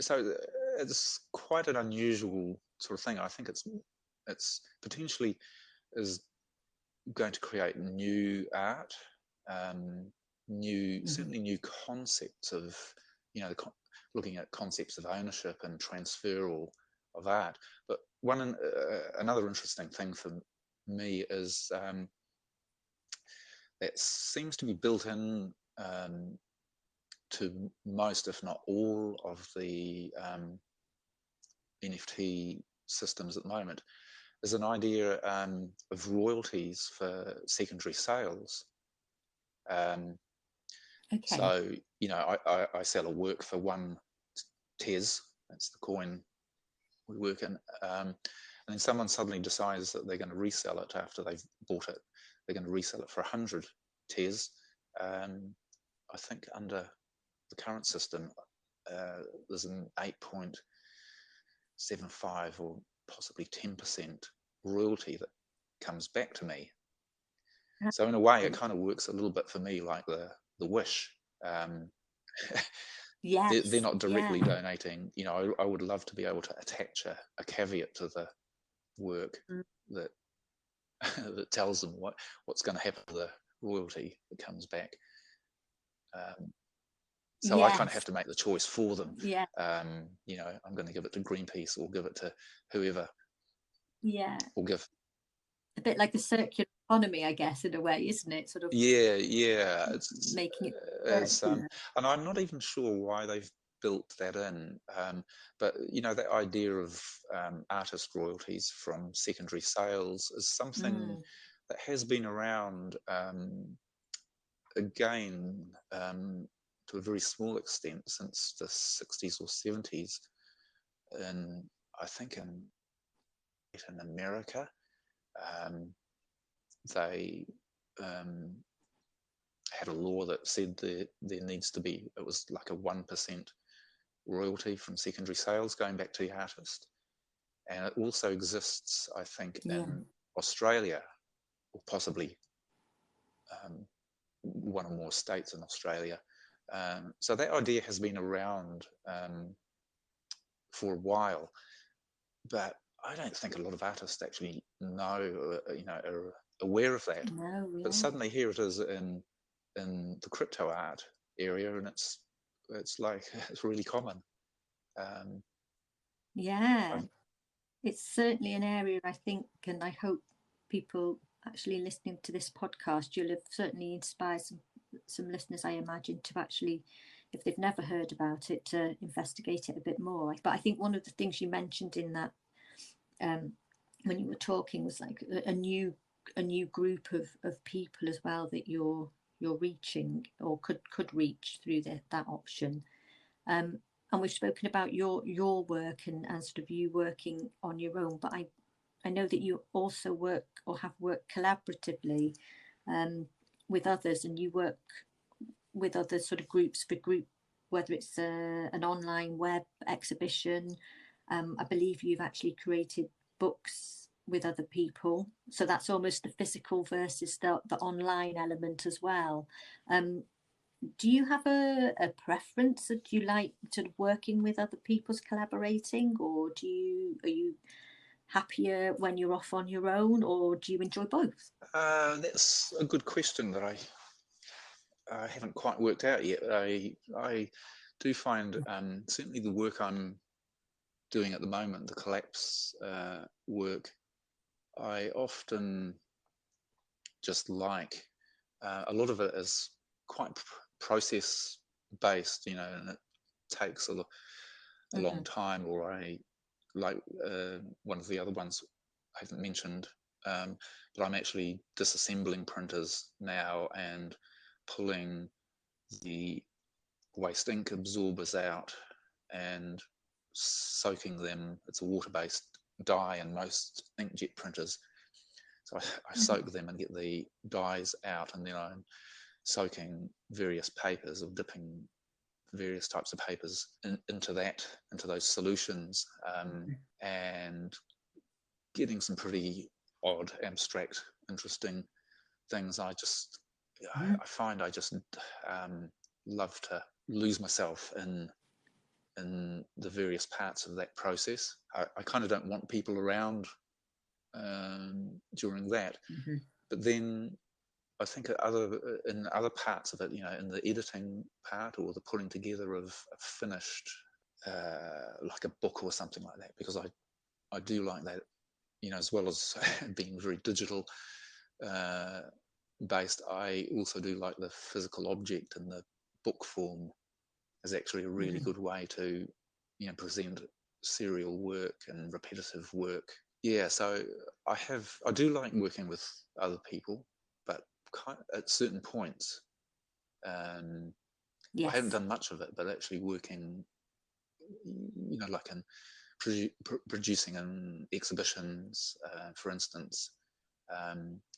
So it's quite an unusual sort of thing. I think it's potentially is going to create new art, certainly new concepts of, looking at concepts of ownership and transferal of art. But another interesting thing for me is that seems to be built in to most, if not all, of the NFT systems at the moment, is an idea of royalties for secondary sales. So, I sell a work for one TES, that's the coin we work in, and then someone suddenly decides that they're going to resell it after they've bought it. They're going to resell it for 100 TES. I think under the current system, there's an 8.75 or possibly 10% royalty that comes back to me. So in a way, it kind of works a little bit for me like the Wish. Yes, they're not directly donating. You know, I would love to be able to attach a caveat to the work that that tells them what's going to happen to the royalty that comes back. So I kind of have to make the choice for them. Yeah. You know, I'm going to give it to Greenpeace or give it to whoever. Yeah. Or give. A bit like the circular economy, I guess, in a way, isn't it? Sort of. Yeah. It's making it and I'm not even sure why they've built that in. But you know, that idea of artist royalties from secondary sales is something that has been around. Again, to a very small extent since the 60s or 70s, and I think in America, they had a law that said there needs to be, it was like a 1% royalty from secondary sales going back to the artist, and it also exists, I think, in Australia, or possibly one or more states in Australia. So that idea has been around for a while, but I don't think a lot of artists actually know, you know, are aware of that. No, But suddenly here it is in the crypto art area, and it's like it's really common. It's certainly an area, I think, and I hope people actually listening to this podcast, you'll have certainly inspired some listeners, I imagine, to actually, if they've never heard about it, to investigate it a bit more. But I think one of the things you mentioned in that when you were talking was like a new group of people as well that you're reaching or could reach through that option. And we've spoken about your work and sort of you working on your own, but I know that you also work or have worked collaboratively with others, and you work with other sort of groups for group, whether it's an online web exhibition. I believe you've actually created books with other people, so that's almost the physical versus the online element as well. Do you have a preference? Do you like sort of working with other people's collaborating, or are you happier when you're off on your own, or do you enjoy both? That's a good question that I haven't quite worked out yet. I do find certainly the work I'm doing at the moment, the collapse work, I often just like a lot of it is quite process based, you know, and it takes a long time. Or I like one of the other ones I haven't mentioned, but I'm actually disassembling printers now and pulling the waste ink absorbers out and soaking them. It's a water-based dye in most inkjet printers, so I soak them and get the dyes out, and then I'm soaking various papers or dipping various types of papers into those solutions, and getting some pretty odd, abstract, interesting things. I find I just love to lose myself in the various parts of that process. I kind of don't want people around during that, but then I think in other parts of it, you know, in the editing part or the putting together of a finished like a book or something like that, because I do like that, you know, as well as being very digital based, I also do like the physical object, and the book form is actually a really good way to, you know, present serial work and repetitive work. Yeah, so I do like working with other people, but at certain points, I haven't done much of it, but actually working, you know, like in producing in exhibitions, for instance,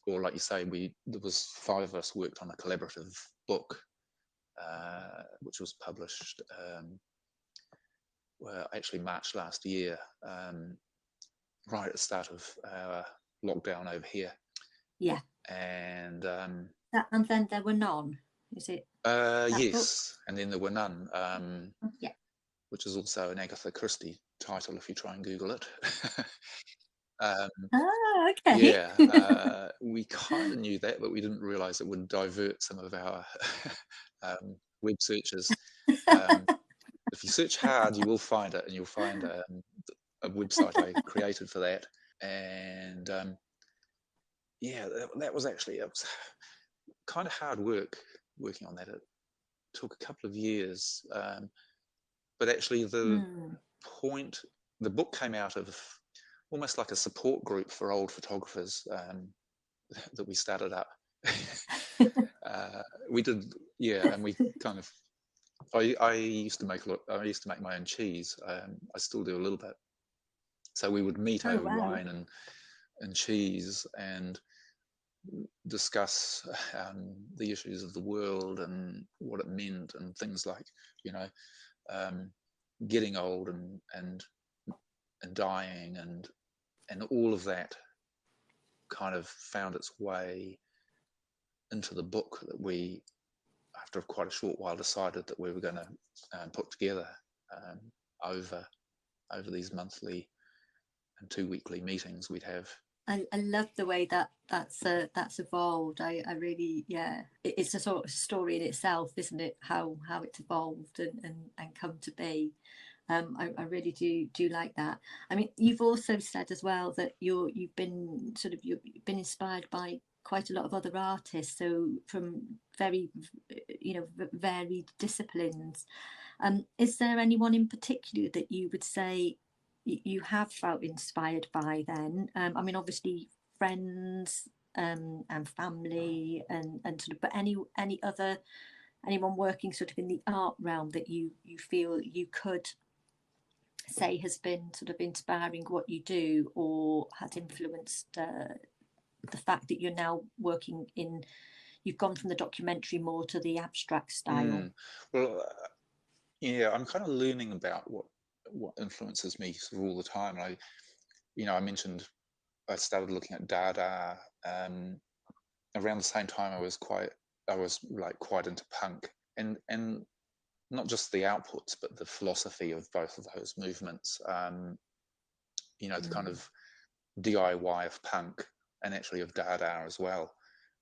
or like you say, there was 5 of us worked on a collaborative book, which was published actually March last year, right at the start of our lockdown over here. Yeah. And and then there were none. Is it? Yes, book? and then there were none. Yeah. Which is also an Agatha Christie title if you try and Google it. Okay. Yeah, we kind of knew that, but we didn't realise it would divert some of our web searches. If you search hard, you will find it, and you'll find a website I created for that. And yeah, that was actually, it was kind of hard work working on that. It took a couple of years, but actually the book came out of almost like a support group for old photographers that we started up. We did, yeah, and we kind of. I used to make my own cheese. I still do a little bit. So we would meet over wine and cheese and discuss the issues of the world and what it meant and things like, you know, getting old and dying and all of that kind of found its way into the book that we, after quite a short while, decided that we were going to put together over these monthly and 2 weekly meetings we'd have. I love the way that's evolved. I really, yeah, it's a sort of story in itself, isn't it? How it's evolved and come to be. I really do like that. I mean, you've also said as well that you've been inspired by quite a lot of other artists, so from very, varied disciplines. Is there anyone in particular that you would say you have felt inspired by then? I mean, obviously friends and family and sort of, but any other, anyone working sort of in the art realm that you feel you could say has been sort of inspiring what you do or has influenced the fact that you're now working in, you've gone from the documentary more to the abstract style? Well, yeah, I'm kind of learning about what influences me sort of all the time. And I mentioned I started looking at Dada around the same time. I was quite into punk and not just the outputs, but the philosophy of both of those movements. The kind of DIY of punk and actually of Dada as well.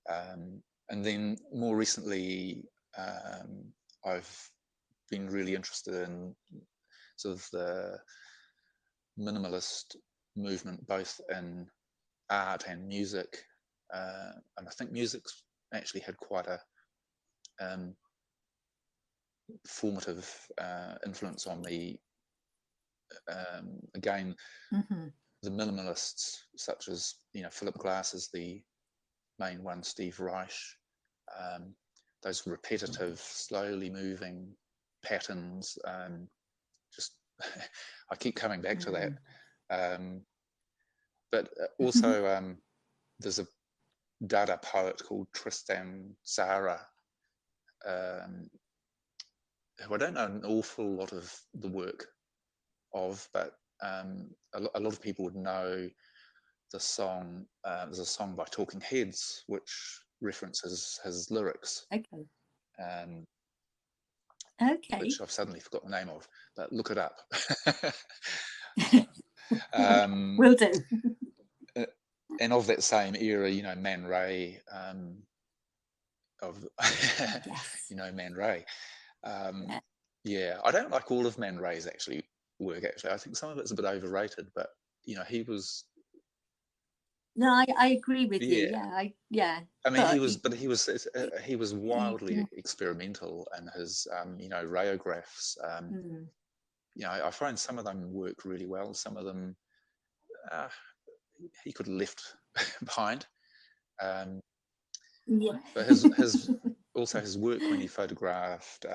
And then more recently, I've been really interested in sort of the minimalist movement, both in art and music. And I think music's actually had quite a formative influence on me. Again, the minimalists, such as Philip Glass is the main one, Steve Reich, those repetitive, slowly moving patterns. Just I keep coming back to that. But also, there's a Dada poet called Tristan Tzara, who I don't know an awful lot of the work of, but a lot of people would know the song. There's a song by Talking Heads which references his lyrics. Okay. Which I've suddenly forgotten the name of, but look it up. Will do. And of that same era, Man Ray, Yes. Man Ray. Yeah, I don't like all of Man Ray's work. Actually, I think some of it's a bit overrated, but he was. No, I agree with you. Yeah. I mean, he was wildly experimental, and his rayographs. I find some of them work really well. Some of them he could have left behind. But his also his work when he photographed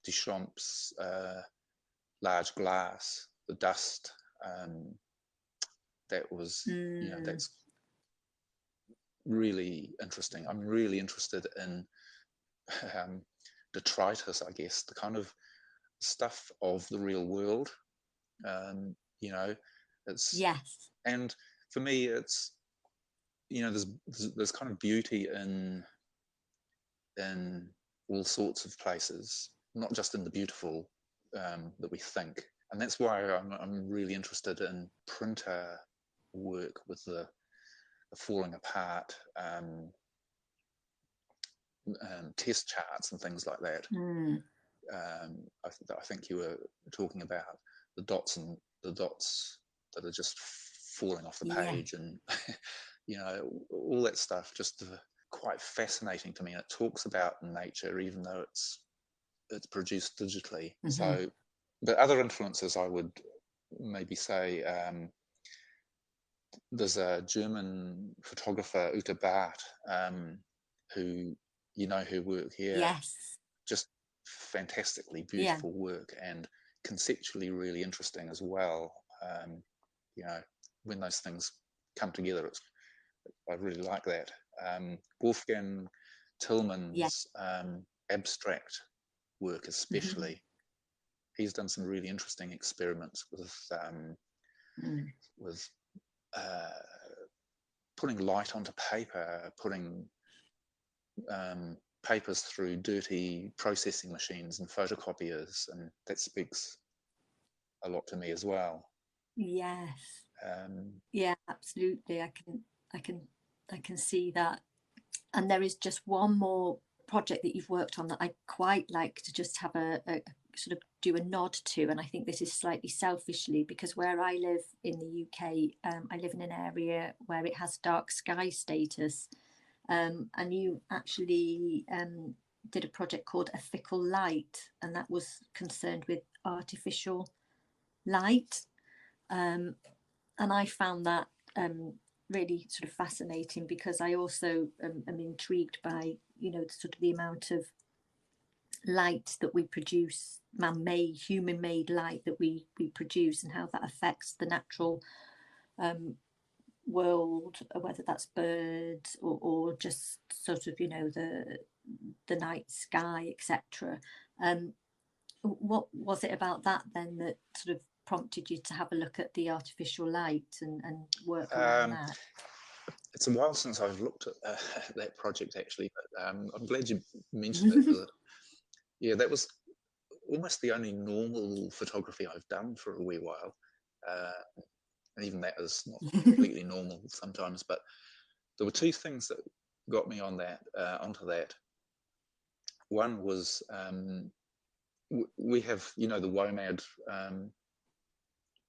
Duchamp's large glass, the dust that was, you know, that's really interesting. I'm really interested in detritus, I guess, the kind of stuff of the real world. You know, it's, yes, and for me, it's, you know, there's kind of beauty in all sorts of places, not just in the beautiful that we think. And that's why I'm really interested in printer work with the falling apart test charts and things like that. I think you were talking about the dots that are just falling off the yeah, page, and you know, all that stuff, just quite fascinating to me. And it talks about nature, even though it's produced digitally. So, but other influences, I would maybe say, there's a German photographer, Uta Barth, who, you know, her work here, yes, just fantastically yeah, beautiful work, and conceptually really interesting as well. You know, when those things come together, I really like that. Wolfgang yeah, Tillman's abstract work, especially, he's done some really interesting experiments with uh, putting light onto paper, putting papers through dirty processing machines and photocopiers, and that speaks a lot to me as well. yes, Um, yeah, absolutely. I can, I can see that. And there is just one more project that you've worked on that I quite like to just have a sort of do a nod to, and I think this is slightly selfishly, because where I live in the UK, I live in an area where it has dark sky status, and you actually did a project called A Fickle Light, and that was concerned with artificial light, and I found that really sort of fascinating, because I also am intrigued by, you know, sort of the amount of light that we produce, man-made, human-made light that we produce, and how that affects the natural world, whether that's birds or just sort of, you know, the night sky, etc. What was it about that then that sort of prompted you to have a look at the artificial light and work around um, that? it's a while since I've looked at that project, actually, but I'm glad you mentioned it, because yeah, that was almost the only normal photography I've done for a wee while. And even that is not completely normal sometimes. But there were two things that got me on that onto that. One was, we have, you know, the WOMAD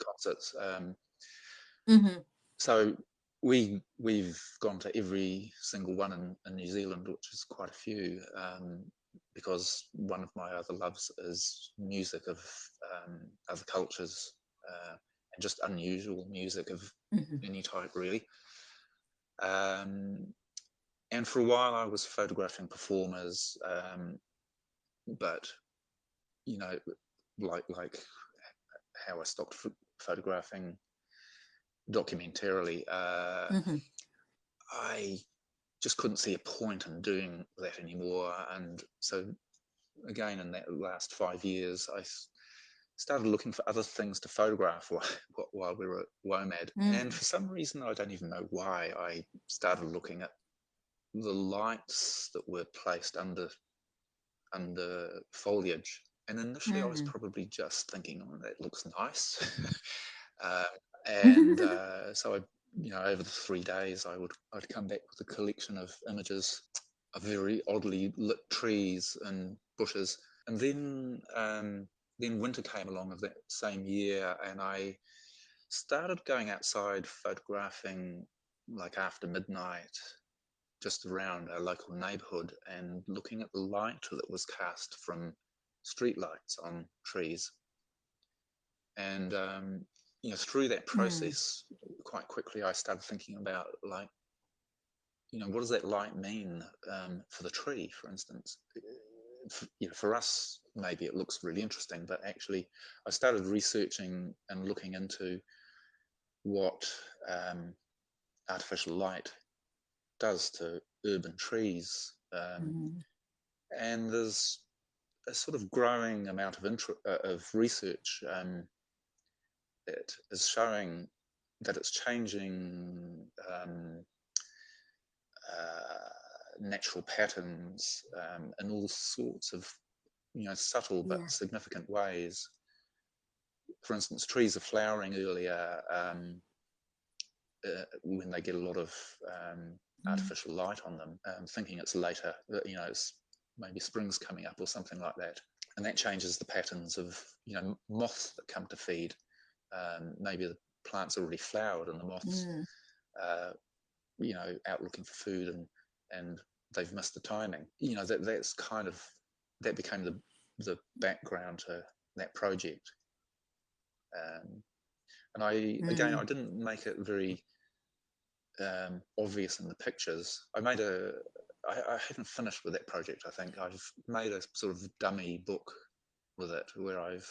concerts. So we've gone to every single one in New Zealand, which is quite a few, because one of my other loves is music of other cultures, and just unusual music of any type, really. And for a while I was photographing performers, but, you know, like how I stopped photographing documentarily, I just couldn't see a point in doing that anymore. And so again, in that last 5 years, I started looking for other things to photograph while we were at WOMAD. And for some reason, I don't even know why, I started looking at the lights that were placed under foliage. And initially I was probably just thinking, oh, that looks nice. So I, you know, over the 3 days, I'd come back with a collection of images of very oddly lit trees and bushes. And then winter came along of that same year, and I started going outside photographing, like after midnight, just around our local neighborhood, and looking at the light that was cast from street lights on trees. And you know, through that process, quite quickly I started thinking about, like, you know, what does that light mean for the tree, for instance? You know, for us, maybe it looks really interesting, but actually I started researching and looking into what artificial light does to urban trees. And there's a sort of growing amount of research that is showing that it's changing natural patterns in all sorts of, subtle but significant ways. For instance, trees are flowering earlier when they get a lot of artificial light on them, thinking it's later, it's maybe spring's coming up or something like that. And that changes the patterns of, moths that come to feed. Maybe the plant's already flowered and the moths, out looking for food, and they've missed the timing. That's kind of, that became the background to that project. And I didn't make it very obvious in the pictures. I haven't finished with that project. I think I've made a sort of dummy book with it, where I've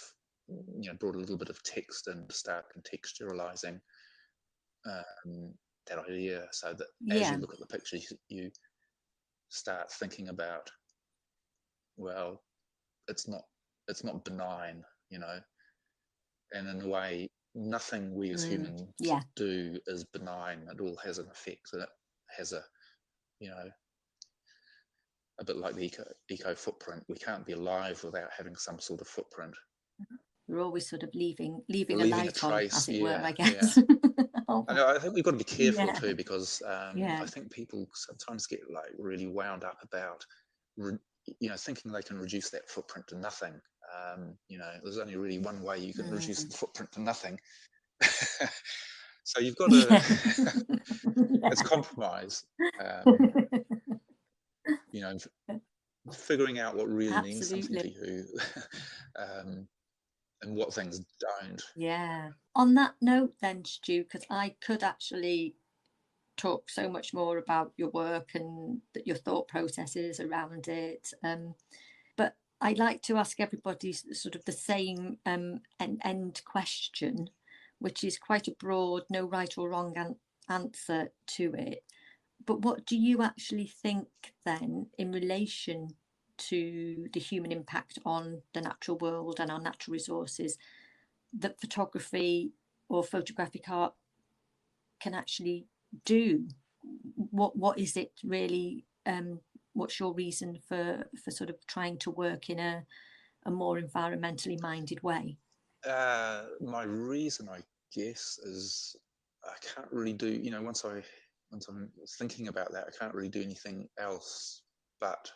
brought a little bit of text in to start contextualizing that idea, so that as you look at the pictures, you start thinking about, well, it's not benign, and in a way, nothing we as humans do is benign. It all has an effect, and it has a bit like the eco footprint. We can't be alive without having some sort of footprint. We're always sort of leaving a light trace, on, as it were, I guess. I think we've got to be careful too, because I think people sometimes get like really wound up about thinking they can reduce that footprint to nothing. There's only really one way you can reduce the footprint to nothing. So you've got to it's compromise. Figuring out what really means something to you, and what things don't. On that note then, Stu, because I could actually talk so much more about your work and your thought processes around it, but I like to ask everybody sort of the same end question, which is quite a broad, no right or wrong answer to it. But what do you actually think then in relation to the human impact on the natural world and our natural resources that photography or photographic art can actually do? What is it really? What's your reason for sort of trying to work in a more environmentally minded way? My reason, I guess, is I can't really do, once I'm thinking about that, I can't really do anything else but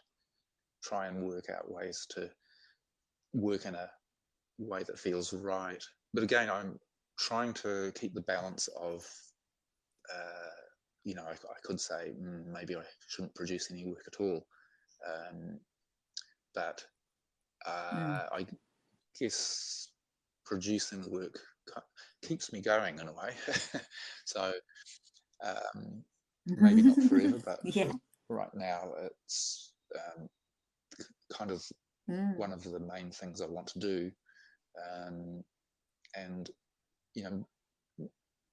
try and work out ways to work in a way that feels right. But again, I'm trying to keep the balance of, I could say maybe I shouldn't produce any work at all, but I guess producing the work keeps me going in a way. So maybe not forever, but for right now, it's kind of one of the main things I want to do. And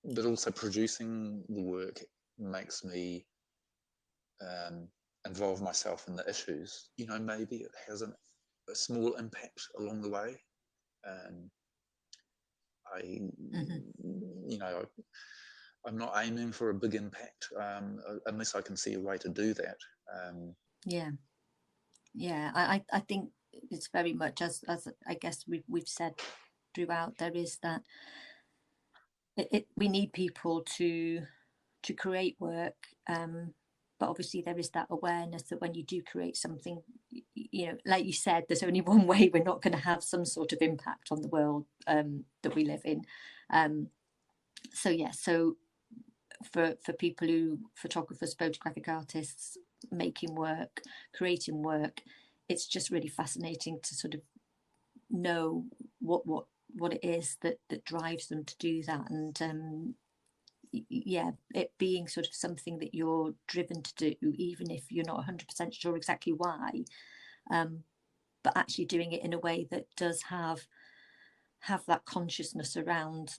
but also producing the work makes me involve myself in the issues. Maybe it has a small impact along the way. I'm not aiming for a big impact unless I can see a way to do that. I think it's very much as I guess we've said throughout, there is that we need people to create work, but obviously there is that awareness that when you do create something, like you said, there's only one way we're not going to have some sort of impact on the world that we live in. So for people photographers, photographic artists, making work, creating work, it's just really fascinating to sort of know what it is that drives them to do that, and it being sort of something that you're driven to do, even if you're not 100% sure exactly why, but actually doing it in a way that does have that consciousness around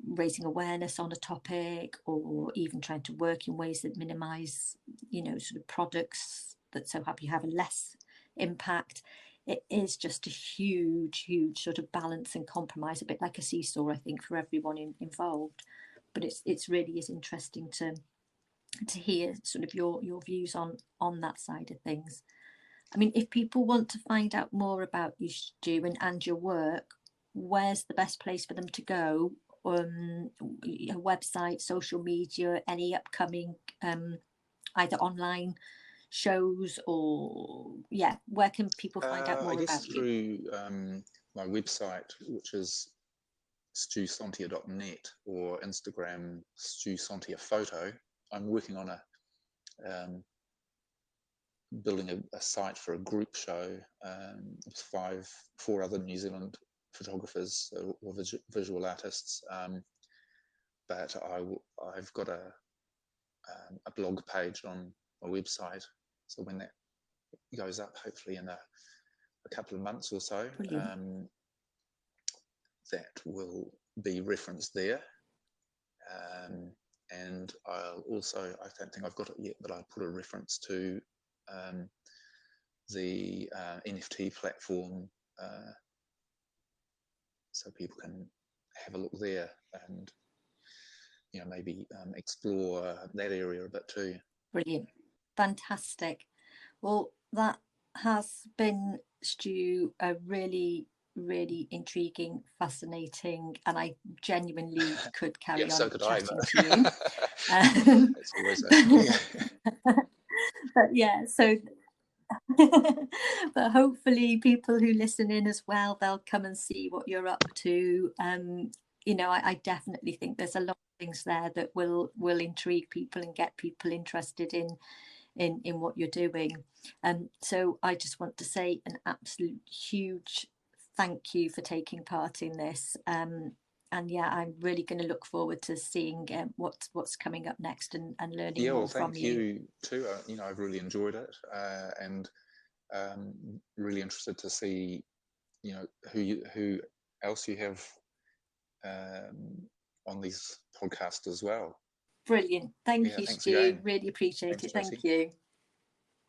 raising awareness on a topic, or even trying to work in ways that minimize, you know, sort of products that so happy have a less impact. It is just a huge sort of balance and compromise, a bit like a seesaw, I think, for everyone involved. But it's really is interesting to hear sort of your views on that side of things. I mean, if people want to find out more about you, Stu, and your work, where's the best place for them to go? A website, social media, any upcoming either online shows, or where can people find out more I guess about you? through my website, which is stusontier.net, or Instagram Stu Sontier Photo. I'm working on building a site for a group show. It's 4 other New Zealand photographers or visual artists, but I've got a blog page on my website, so when that goes up, hopefully in a couple of months or so, that will be referenced there. And I'll also, I don't think I've got it yet, but I'll put a reference to the NFT platform, so people can have a look there and, you know, maybe explore that area a bit too. Brilliant. Fantastic. Well, that has been, Stu, a really intriguing, fascinating, and I genuinely could carry on chatting to you. It's always but yeah, so but hopefully people who listen in as well, they'll come and see what you're up to. You know, I definitely think there's a lot of things there that will intrigue people and get people interested in what you're doing. So I just want to say an absolute huge thank you for taking part in this. And yeah, I'm really going to look forward to seeing what's coming up next, and learning more from you. Thank you too. You know, I've really enjoyed it, and really interested to see, you know, who else you have on these podcasts as well. Brilliant. Thank you, Stu. Again. Really appreciate Thanks, it. Thank Josie. you.